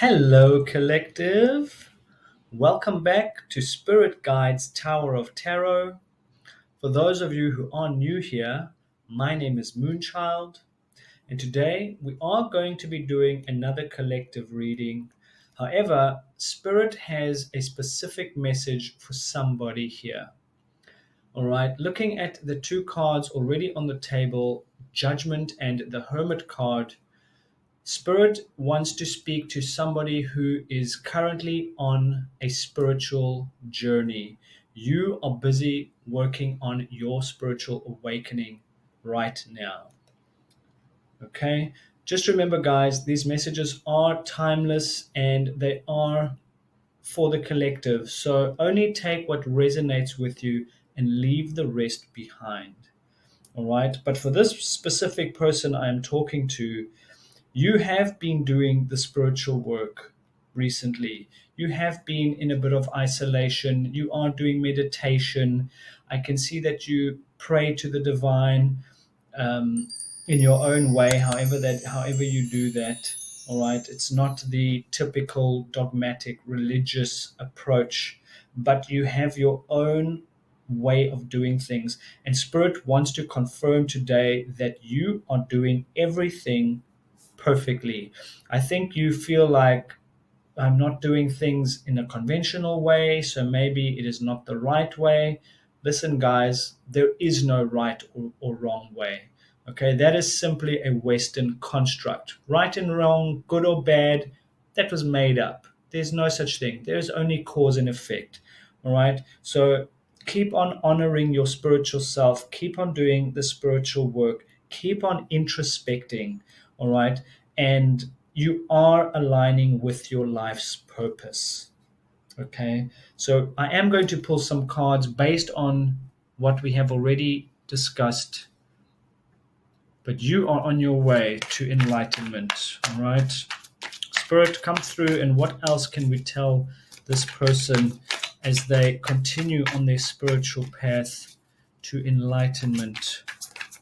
Hello, collective. Welcome back to Spirit Guide's Tower of Tarot. For those of you who are new here, my name is Moonchild, and today we are going to be doing another collective reading. However, Spirit has a specific message for somebody here. All right, looking at the two cards already on the table, Judgment and the Hermit card, Spirit wants to speak to somebody who is currently on a spiritual journey. You are busy working on your spiritual awakening right now. Okay? Just remember, guys, these messages are timeless and they are for the collective. So only take what resonates with you and leave the rest behind. All right? But for this specific person I am talking to, you have been doing the spiritual work recently. You have been in a bit of isolation. You are doing meditation. I can see that you pray to the divine in your own way, however you do that. All right, it's not the typical dogmatic religious approach, but you have your own way of doing things. And Spirit wants to confirm today that you are doing everything perfectly. I think you feel like I'm not doing things in a conventional way, so maybe it is not the right way. Listen, guys, there is no right or wrong way. Okay, that is simply a Western construct. Right and wrong, good or bad, that was made up. There's no such thing. There's only cause and effect. All right, so keep on honoring your spiritual self, keep on doing the spiritual work, keep on introspecting. All right, and you are aligning with your life's purpose. Okay, so I am going to pull some cards based on what we have already discussed, but you are on your way to enlightenment. All right, Spirit, come through, and what else can we tell this person as they continue on their spiritual path to enlightenment?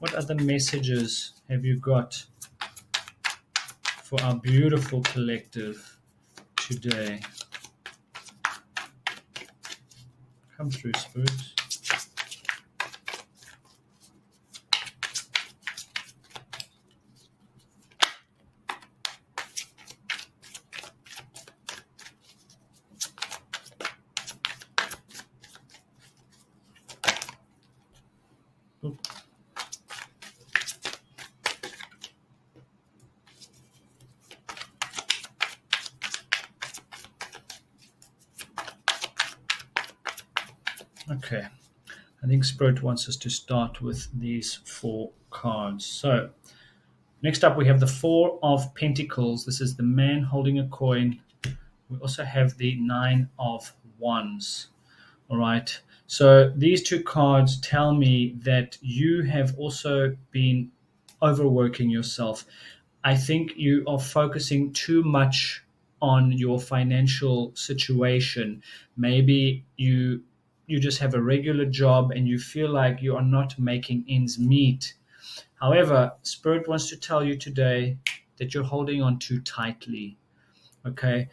What other messages have you got for our beautiful collective today? Come through, Spirit. Oop. Okay, I think Spirit wants us to start with these four cards. So, next up we have the Four of Pentacles. This is the man holding a coin. We also have the Nine of Wands. All right. So, these two cards tell me that you have also been overworking yourself. I think you are focusing too much on your financial situation. Maybe you just have a regular job and you feel like you are not making ends meet. However, Spirit wants to tell you today that you're holding on too tightly. Okay?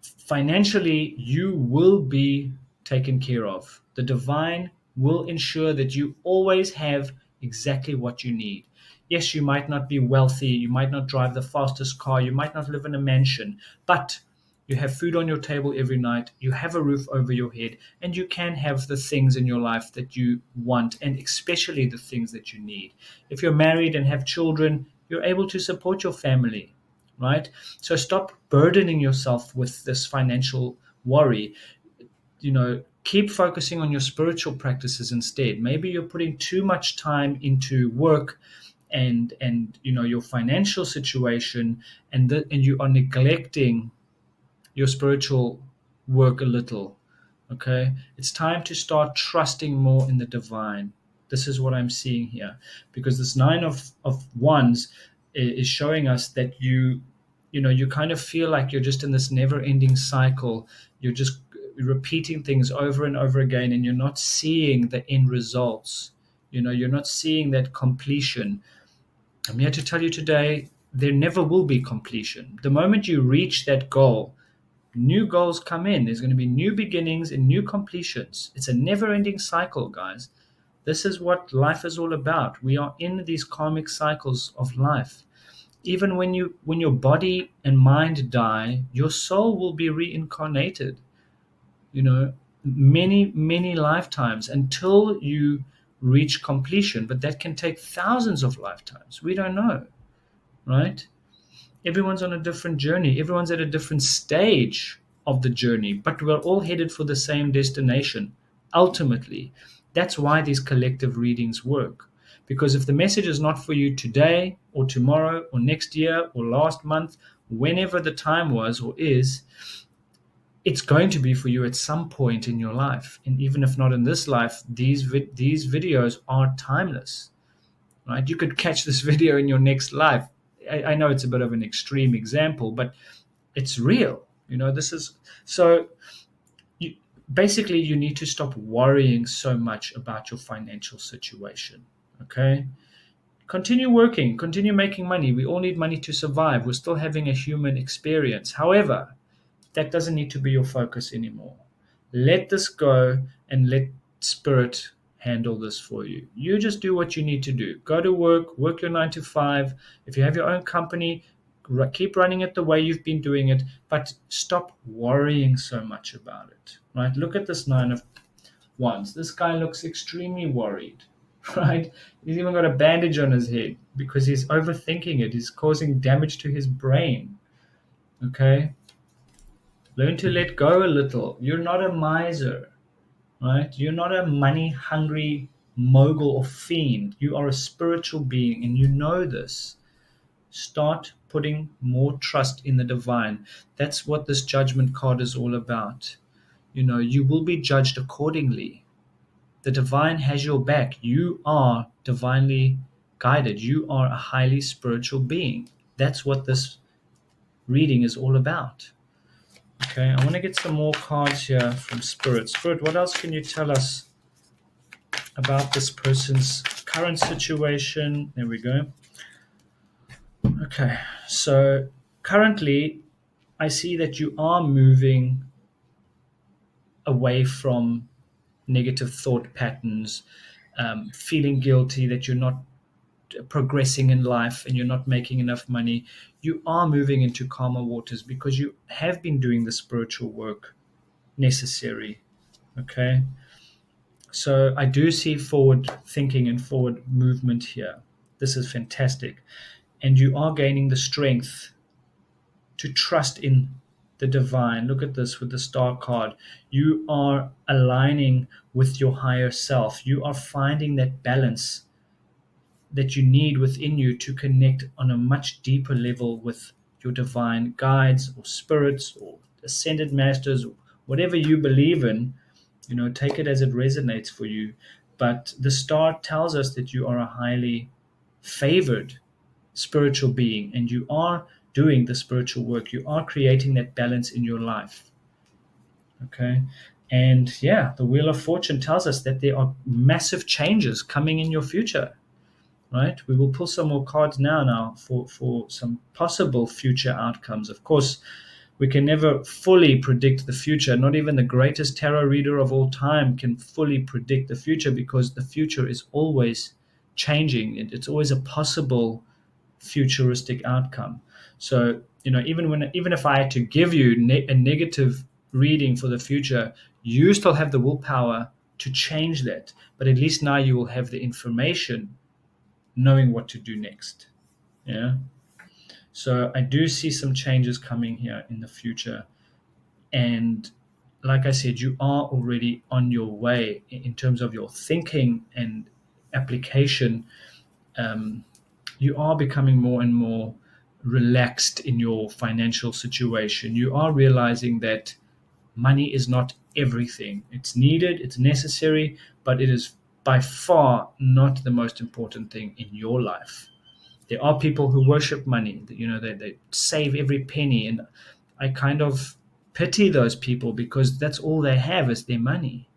Financially, you will be taken care of. The divine will ensure that you always have exactly what you need. Yes, you might not be wealthy, you might not drive the fastest car, you might not live in a mansion, but you have food on your table every night, you have a roof over your head, and you can have the things in your life that you want, and especially the things that you need. If you're married and have children, you're able to support your family, right? So stop burdening yourself with this financial worry. Keep focusing on your spiritual practices instead. Maybe you're putting too much time into work and your financial situation, and you are neglecting your spiritual work a little. Okay, it's time to start trusting more in the divine. This is what I'm seeing here, because this Nine of Wands is showing us that you kind of feel like you're just in this never ending cycle. You're just repeating things over and over again, and you're not seeing the end results. You're not seeing that completion. I'm here to tell you today there never will be completion. The moment you reach that goal, new goals come in. There's going to be new beginnings and new completions. It's a never-ending cycle, guys. This is what life is all about. We are in these karmic cycles of life. Even when your body and mind die, your soul will be reincarnated, many lifetimes until you reach completion. But that can take thousands of lifetimes. We don't know, right? Everyone's on a different journey. Everyone's at a different stage of the journey, but we're all headed for the same destination ultimately. That's why these collective readings work. Because if the message is not for you today or tomorrow or next year or last month, whenever the time was or is, it's going to be for you at some point in your life. And even if not in this life, these videos are timeless, right? You could catch this video in your next life. I know it's a bit of an extreme example, but it's real. This is so. Basically, you need to stop worrying so much about your financial situation. Okay, continue working, continue making money. We all need money to survive. We're still having a human experience. However, that doesn't need to be your focus anymore. Let this go and let spirit handle this for you. You just do what you need to do. Go to work your 9 to 5. If you have your own company, keep running it the way you've been doing it, but stop worrying so much about it, right? Look at this 9 of Wands. This guy looks extremely worried, right? He's even got a bandage on his head because he's overthinking it. He's causing damage to his brain, okay? Learn to let go a little. You're not a miser, right? You're not a money hungry mogul or fiend. You are a spiritual being, and you know this. Start putting more trust in the divine. That's what this judgment card is all about. You will be judged accordingly. The divine has your back. You are divinely guided. You are a highly spiritual being. That's what this reading is all about. Okay, I want to get some more cards here from Spirit. Spirit, what else can you tell us about this person's current situation? There we go. Okay, so currently I see that you are moving away from negative thought patterns, feeling guilty that you're not progressing in life and you're not making enough money. You are moving into calmer waters because you have been doing the spiritual work necessary. Okay, so I do see forward thinking and forward movement here. This is fantastic. And you are gaining the strength to trust in the divine. Look at this with the star card. You are aligning with your higher self. You are finding that balance that you need within you to connect on a much deeper level with your divine guides or spirits or ascended masters, whatever you believe in. Take it as it resonates for you. But the star tells us that you are a highly favored spiritual being, and you are doing the spiritual work. You are creating that balance in your life. Okay. And yeah, the Wheel of Fortune tells us that there are massive changes coming in your future. Right? We will pull some more cards now for some possible future outcomes. Of course, we can never fully predict the future. Not even the greatest tarot reader of all time can fully predict the future because the future is always changing. It's always a possible futuristic outcome. So, even if I had to give you a negative reading for the future, you still have the willpower to change that. But at least now you will have the information knowing what to do next. Yeah. So I do see some changes coming here in the future. And like I said, you are already on your way in terms of your thinking and application. You are becoming more and more relaxed in your financial situation. You are realizing that money is not everything. It's needed, it's necessary, but it is by far not the most important thing in your life. There are people who worship money. They save every penny, and I kind of pity those people because that's all they have is their money,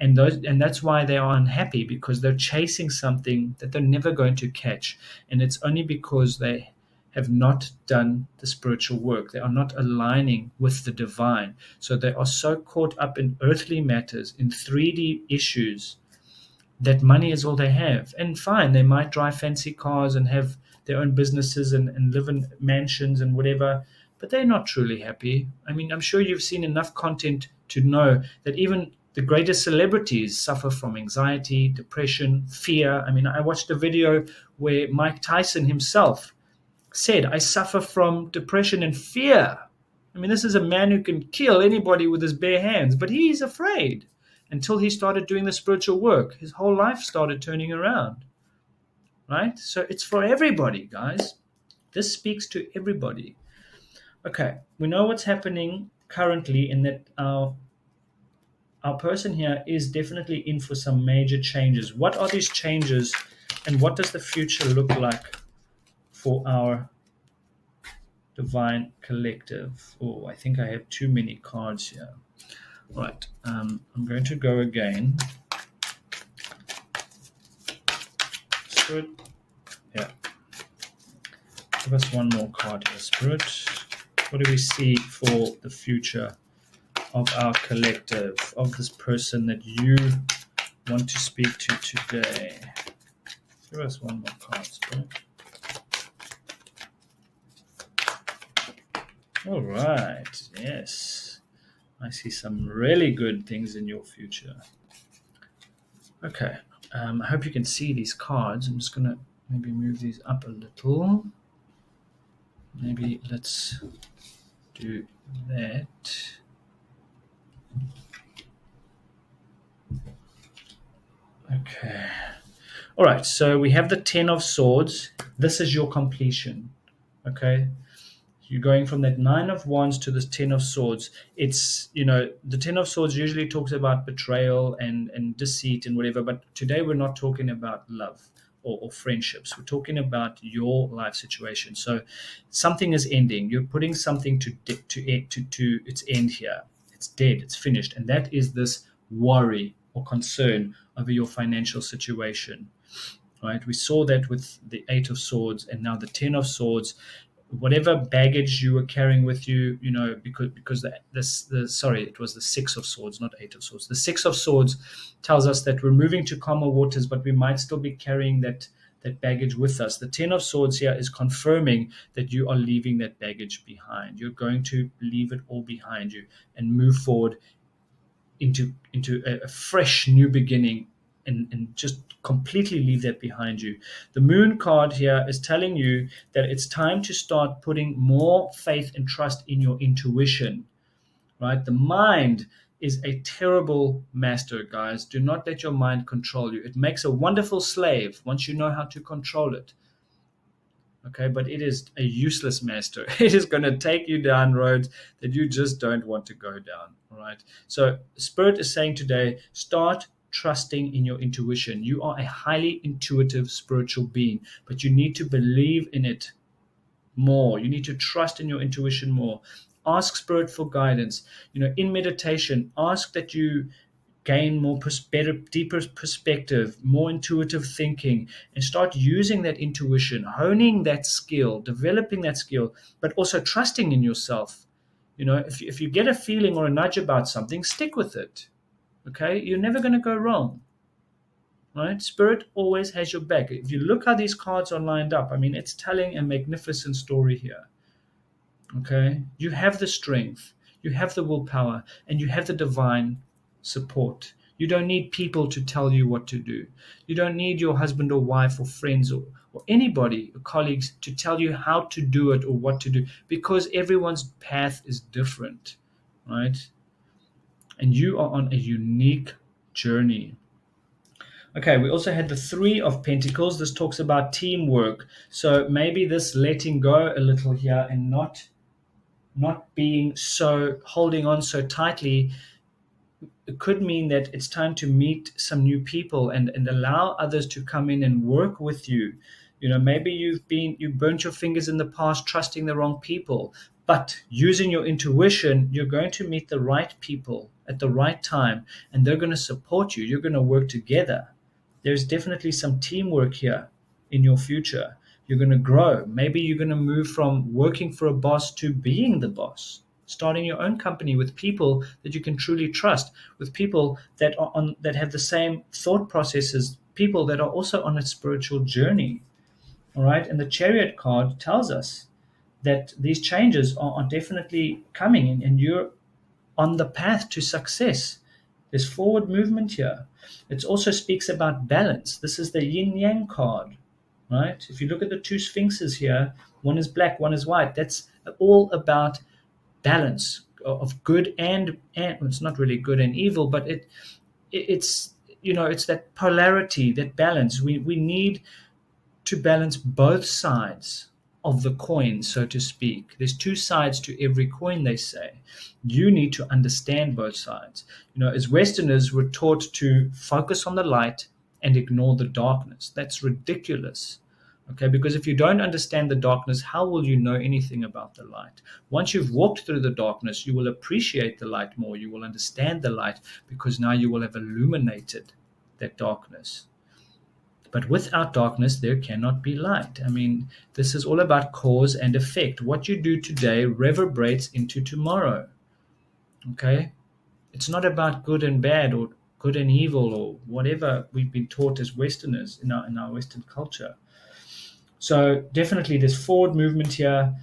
and that's why they are unhappy, because they're chasing something that they're never going to catch, and it's only because they have not done the spiritual work. They are not aligning with the divine. So they are so caught up in earthly matters, in 3D issues, that money is all they have. And fine, they might drive fancy cars and have their own businesses and live in mansions and whatever, but they're not truly happy. I mean, I'm sure you've seen enough content to know that even the greatest celebrities suffer from anxiety, depression, fear. I mean, I watched a video where Mike Tyson himself said, I suffer from depression and fear. I mean, this is a man who can kill anybody with his bare hands, but he's afraid. Until he started doing the spiritual work, his whole life started turning around. Right? So it's for everybody, guys. This speaks to everybody. Okay, we know what's happening currently, in that our person here is definitely in for some major changes. What are these changes, and what does the future look like for our divine collective? Oh, I think I have too many cards here. Right, I'm going to go again. Spirit, yeah. Give us one more card here, Spirit. What do we see for the future of our collective, of this person that you want to speak to today? Give us one more card, Spirit. All right, yes. I see some really good things in your future. Okay, I hope you can see these cards. I'm just going to maybe move these up a little. Maybe let's do that. Okay. All right, so we have the 10 of Swords. This is your completion. Okay. You're going from that 9 of Wands to this 10 of Swords. It's, the 10 of Swords usually talks about betrayal and deceit and whatever, but today we're not talking about love or friendships. We're talking about your life situation. So something is ending. You're putting something to its end here. It's dead. It's finished. And that is this worry or concern over your financial situation. Right? We saw that with the 8 of Swords and now the 10 of Swords. Whatever baggage you were carrying with you, because it was the 6 of Swords, not 8 of Swords. The 6 of Swords tells us that we're moving to calmer waters, but we might still be carrying that baggage with us. The 10 of Swords here is confirming that you are leaving that baggage behind. You're going to leave it all behind you and move forward into a fresh new beginning, and just completely leave that behind you. The Moon card here is telling you that it's time to start putting more faith and trust in your intuition, right? The mind is a terrible master, guys. Do not let your mind control you. It makes a wonderful slave once you know how to control it. Okay, but it is a useless master. It is going to take you down roads that you just don't want to go down. All right. So Spirit is saying today, start trusting in your intuition. You are a highly intuitive spiritual being, but you need to believe in it more. You need to trust in your intuition more. Ask Spirit for guidance. In meditation, ask that you gain more better, deeper perspective, more intuitive thinking, and start using that intuition, honing that skill, developing that skill, but also trusting in yourself. If you get a feeling or a nudge about something, stick with it. Okay, you're never going to go wrong. Right? Spirit always has your back. If you look how these cards are lined up, I mean, it's telling a magnificent story here. Okay, you have the strength, you have the willpower, and you have the divine support. You don't need people to tell you what to do. You don't need your husband or wife or friends or anybody, or colleagues, to tell you how to do it or what to do, because everyone's path is different, right? And you are on a unique journey. Okay, we also had the 3 of Pentacles. This talks about teamwork. So maybe this letting go a little here and not being so, holding on so tightly, it could mean that it's time to meet some new people and allow others to come in and work with you. Maybe you've burnt your fingers in the past trusting the wrong people, but using your intuition, you're going to meet the right people at the right time, and they're going to support you. You're going to work together. There's definitely some teamwork here in your future. You're going to grow. Maybe you're going to move from working for a boss to being the boss, starting your own company with people that you can truly trust, with people that have the same thought processes, people that are also on a spiritual journey. All right. And the Chariot card tells us that these changes are definitely coming, and you're on the path to success. There's forward movement here. It also speaks about balance. This is the yin yang card, right? If you look at the two sphinxes here, one is black, one is white. That's all about balance of good and it's not really good and evil, but it's it's that polarity, that balance. We need to balance both sides of the coin, so to speak. There's two sides to every coin, they say. You need to understand both sides. As Westerners, we're taught to focus on the light and ignore the darkness. That's ridiculous. Okay, because if you don't understand the darkness, how will you know anything about the light? Once you've walked through the darkness, you will appreciate the light more. You will understand the light because now you will have illuminated that darkness. But without darkness, there cannot be light. I mean, this is all about cause and effect. What you do today reverberates into tomorrow. Okay? It's not about good and bad or good and evil or whatever we've been taught as Westerners in our Western culture. So definitely there's forward movement here,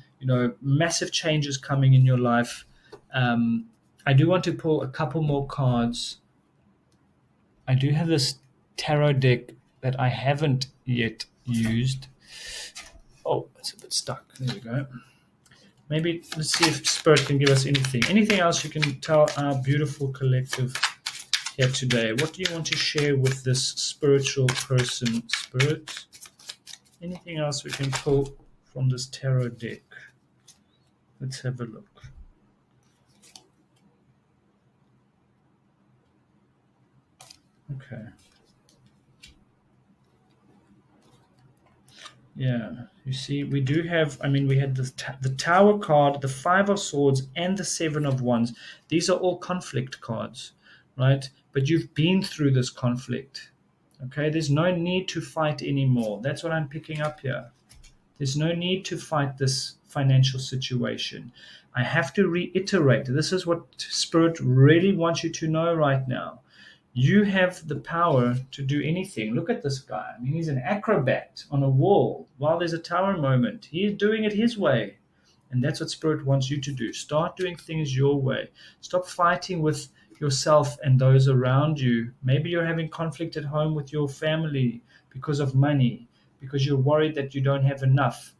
massive changes coming in your life. I do want to pull a couple more cards. I do have this tarot deck that I haven't yet used. Oh, it's a bit stuck. There we go. Maybe let's see if Spirit can give us anything. Anything else you can tell our beautiful collective here today? What do you want to share with this spiritual person, Spirit? Anything else we can pull from this tarot deck? Let's have a look. Okay. Yeah, you see, we do have, we had the Tower card, the Five of Swords, and the Seven of Wands. These are all conflict cards, right? But you've been through this conflict, okay? There's no need to fight anymore. That's what I'm picking up here. There's no need to fight this financial situation. I have to reiterate, this is what Spirit really wants you to know right now. You have the power to do anything. Look at this guy. He's an acrobat on a wall while there's a tower moment. He's doing it his way. And that's what Spirit wants you to do. Start doing things your way. Stop fighting with yourself and those around you. Maybe you're having conflict at home with your family because of money, because you're worried that you don't have enough.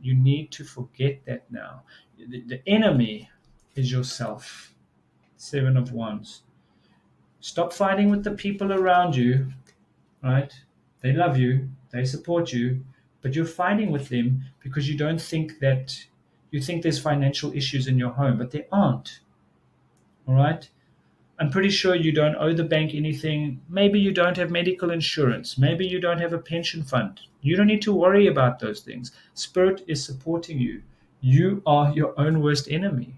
You need to forget that now. The enemy is yourself. Seven of Wands. Stop fighting with the people around you, right? They love you, they support you, but you're fighting with them because you think there's financial issues in your home, but there aren't. All right? I'm pretty sure you don't owe the bank anything. Maybe you don't have medical insurance. Maybe you don't have a pension fund. You don't need to worry about those things. Spirit is supporting you. You are your own worst enemy.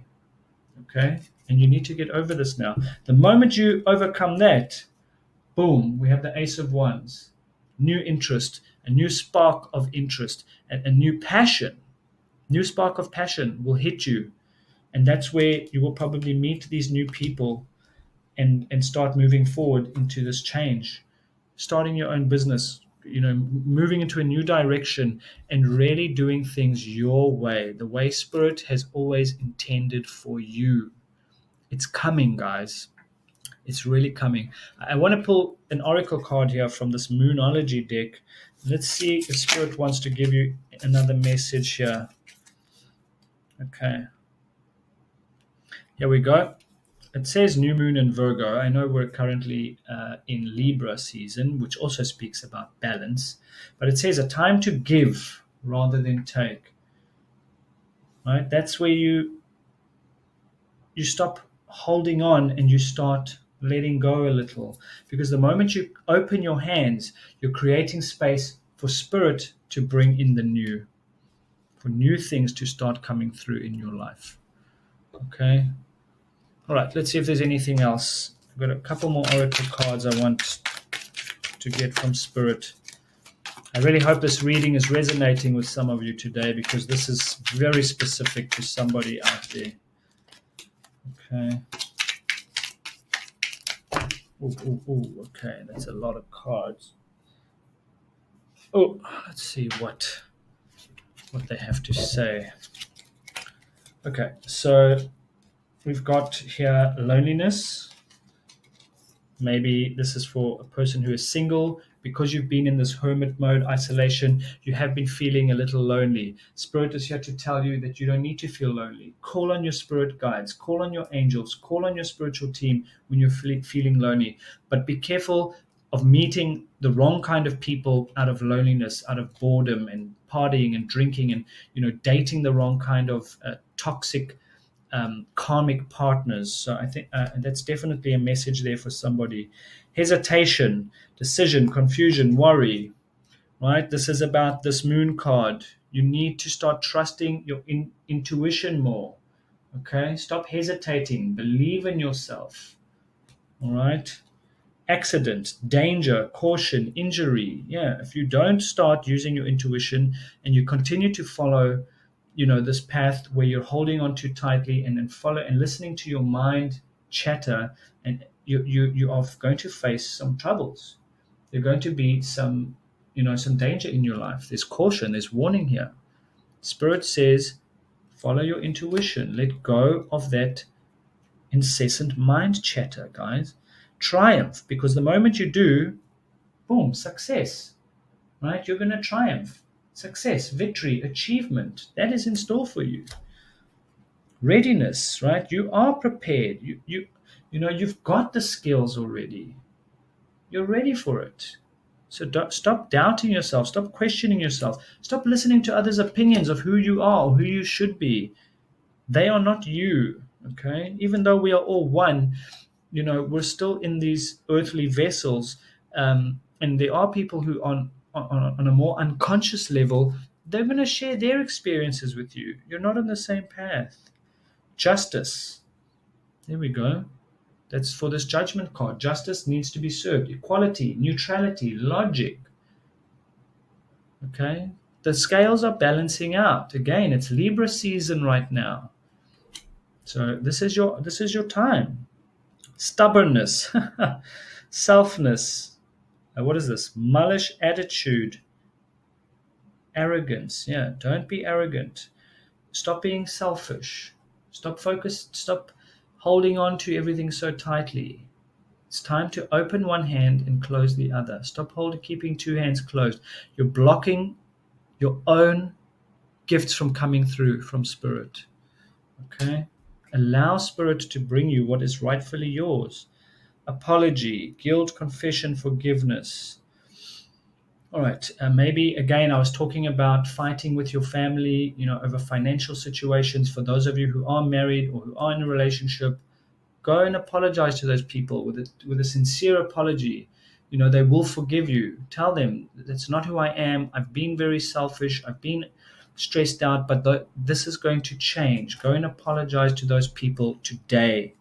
Okay? And you need to get over this now. The moment you overcome that, boom, we have the Ace of Wands. New interest, a new spark of interest, a new passion. New spark of passion will hit you. And that's where you will probably meet these new people and start moving forward into this change. Starting your own business, moving into a new direction and really doing things your way, the way Spirit has always intended for you. It's coming, guys. It's really coming. I want to pull an oracle card here from this Moonology deck. Let's see if Spirit wants to give you another message here. Okay. Here we go. It says new moon in Virgo. I know we're currently in Libra season, which also speaks about balance. But it says a time to give rather than take. Right? That's where you stop holding on and you start letting go a little, because the moment you open your hands, you're creating space for Spirit to bring in the new, for new things to start coming through in your life. Okay. All right, let's see if there's anything else. I've got a couple more oracle cards I want to get from Spirit. I really hope this reading is resonating with some of you today, because this is very specific to somebody out there. Okay. Ooh, ooh, ooh. Okay, that's a lot of cards. Oh, let's see what they have to say. Okay, so we've got here loneliness. Maybe this is for a person who is single. Because you've been in this hermit mode, isolation, you have been feeling a little lonely. Spirit is here to tell you that you don't need to feel lonely. Call on your spirit guides, call on your angels, call on your spiritual team when you're feeling lonely. But be careful of meeting the wrong kind of people out of loneliness, out of boredom and partying and drinking, and dating the wrong kind of toxic karmic partners. So I think that's definitely a message there for somebody. Hesitation, decision, confusion, worry, right? This is about this moon card. You need to start trusting your intuition more. Okay? Stop hesitating. Believe in yourself. All right? Accident, danger, caution, injury. Yeah, if you don't start using your intuition and you continue to follow, this path where you're holding on too tightly and then follow and listening to your mind chatter, and you are going to face some troubles. There's going to be some danger in your life. There's caution, there's warning here. Spirit says, follow your intuition. Let go of that incessant mind chatter, guys. Triumph, because the moment you do, boom, success, right? You're going to triumph. Success, victory, achievement, that is in store for you. Readiness, right? You are prepared. You've got the skills already. You're ready for it. So stop doubting yourself. Stop questioning yourself. Stop listening to others' opinions of who you are or who you should be. They are not you. Okay? Even though we are all one, we're still in these earthly vessels, and there are people who on a more unconscious level, they're going to share their experiences with you. You're not on the same path. Justice, there we go. That's for this judgment card. Justice needs to be served. Equality, neutrality, logic. Okay, the scales are balancing out. Again, it's Libra season right now, so this is your time. Stubbornness, selfness. What is this? Mullish attitude, arrogance. Yeah, don't be arrogant. Stop being selfish. Stop holding on to everything so tightly. It's time to open one hand and close the other. Stop keeping two hands closed. You're blocking your own gifts from coming through from spirit. Okay? Allow spirit to bring you what is rightfully yours. Apology, guilt, confession, forgiveness. All right. Maybe again, I was talking about fighting with your family, over financial situations. For those of you who are married or who are in a relationship, go and apologize to those people with a sincere apology. They will forgive you. Tell them that's not who I am. I've been very selfish. I've been stressed out, but this is going to change. Go and apologize to those people today.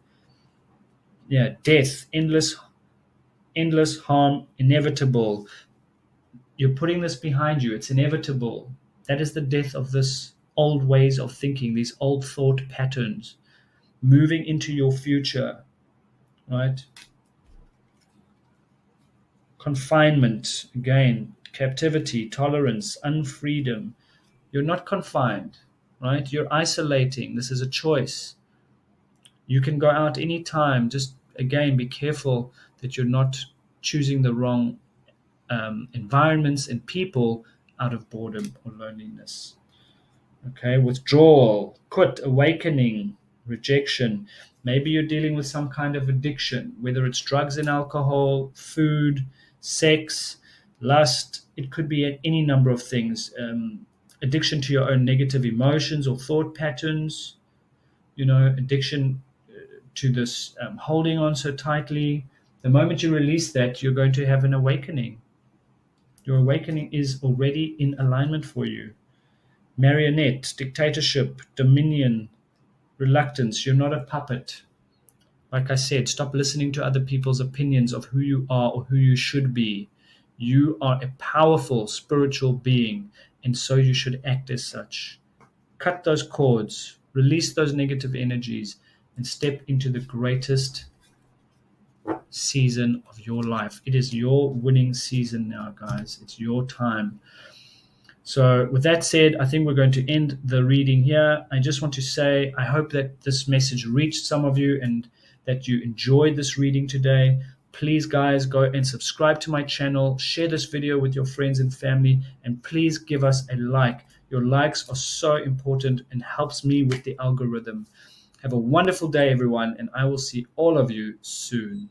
Yeah, death, endless harm, inevitable. You're putting this behind you. It's inevitable. That is the death of this old ways of thinking, these old thought patterns, moving into your future, right? Confinement, again, captivity, tolerance, unfreedom. You're not confined, right? You're isolating. This is a choice. You can go out anytime. Just, again, be careful that you're not choosing the wrong environments and people out of boredom or loneliness. Okay, withdrawal, quit, awakening, rejection. Maybe you're dealing with some kind of addiction, whether it's drugs and alcohol, food, sex, lust. It could be any number of things. Addiction to your own negative emotions or thought patterns, addiction to this holding on so tightly. The moment you release that, you're going to have an awakening. Your awakening is already in alignment for you. Marionette, dictatorship, dominion, reluctance. You're not a puppet. Like I said, stop listening to other people's opinions of who you are or who you should be. You are a powerful spiritual being, and so you should act as such. Cut those cords, release those negative energies, and step into the greatest season of your life. It is your winning season now, guys. It's your time. So, with that said, I think we're going to end the reading here. I just want to say I hope that this message reached some of you and that you enjoyed this reading today. Please, guys, go and subscribe to my channel, share this video with your friends and family, and please give us a like. Your likes are so important and helps me with the algorithm. Have a wonderful day, everyone, and I will see all of you soon.